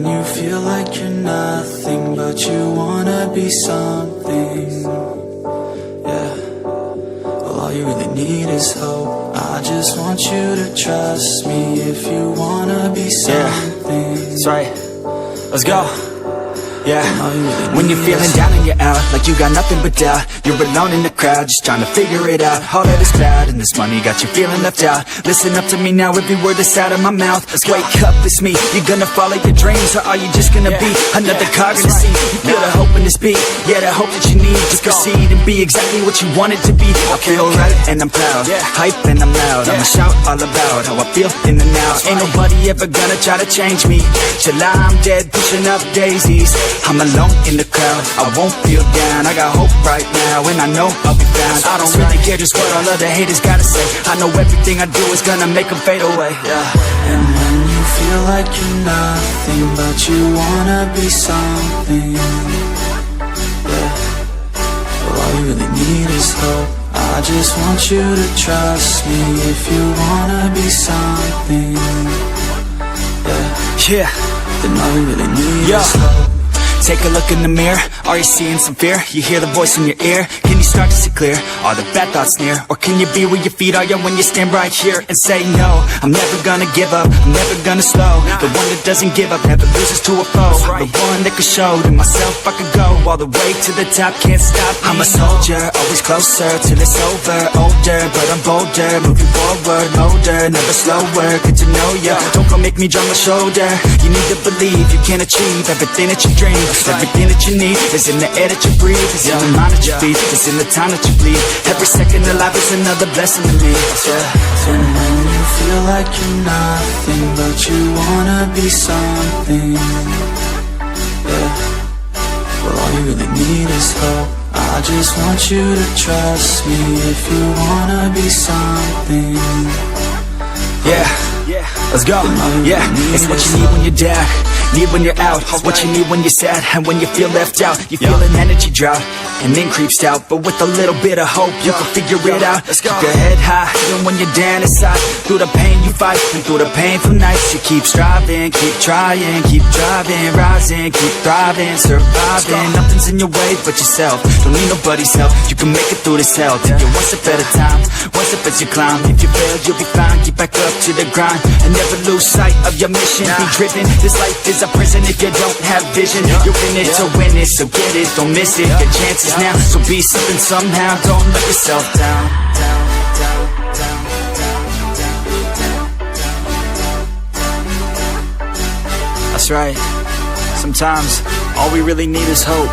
when you feel like you're nothing, but you wanna be something. Yeah, well, all you really need is hope. I just want you to trust me if you wanna be something. Yeah, that's right. Let's go. Yeah, when you're feeling down and you're out, like you got nothing but doubt, you're alone in the crowd, just trying to figure it out. All of this cloud and this money got you feeling left out. Listen up to me now, every word that's out of my mouth. Wake up, it's me. You're gonna follow your dreams, or are you just gonna be another cog in the sea? You feel the hope in this beat, yeah, the hope that you need. Just proceed and be exactly what you want it to be. I feel right and I'm proud, hype and I'm loud. I'ma shout all about how I feel in the now. Ain't nobody ever gonna try to change me. Till I'm dead, pushing up daisies. I'm alone in the crowd, I won't feel down. I got hope right now, and I know I'll be found. I don't really care just what all other haters gotta say. I know everything I do is gonna make them fade away. And when you feel like you're nothing, but you wanna be something. Yeah, well, all you really need is hope. I just want you to trust me if you wanna be something. Yeah, then all you really need is hope. Take a look in the mirror, are you seeing some fear? You hear the voice in your ear, can you start to see clear? Are the bad thoughts near? Or can you be where your feet are when you stand right here and say no? I'm never gonna give up, I'm never gonna slow. The one that doesn't give up never loses to a foe. The one that could show to myself I could go all the way to the top, can't stop me. I'm a soldier, always closer till it's over. Older, but I'm bolder, moving forward, older, never slower. Good to know ya, don't go make me drop my shoulder. You need to believe you can achieve everything that you dream. Everything that you need is in the air that you breathe. It's in the mind that you feed, it's in the time that you bleed. Every second of life is another blessing to me. And when you feel like you're nothing, but you wanna be something. Yeah, well, all you really need is hope. I just want you to trust me if you wanna be something. Yeah, let's go. Yeah, it's what you need when you're down, need when you're out. It's what you need when you're sad and when you feel left out. You feel an energy drought and then creeps out, but with a little bit of hope you can figure it out. Keep your head high even when you're down inside. Through the pain you fight, and through the painful nights you keep striving, keep trying, keep driving, rising, keep thriving, surviving. Nothing's in your way but yourself, don't need nobody's help. You can make it through this hell, take it one step at a time, one step as you climb. If you fail you'll be fine, get back up to the grind and never lose sight of your mission. Be driven, this life is a prison if you don't have vision. You're in it to win it, so get it, don't miss it. Your chances now, so be something somehow. Don't let yourself down. That's right. Sometimes all we really need is hope.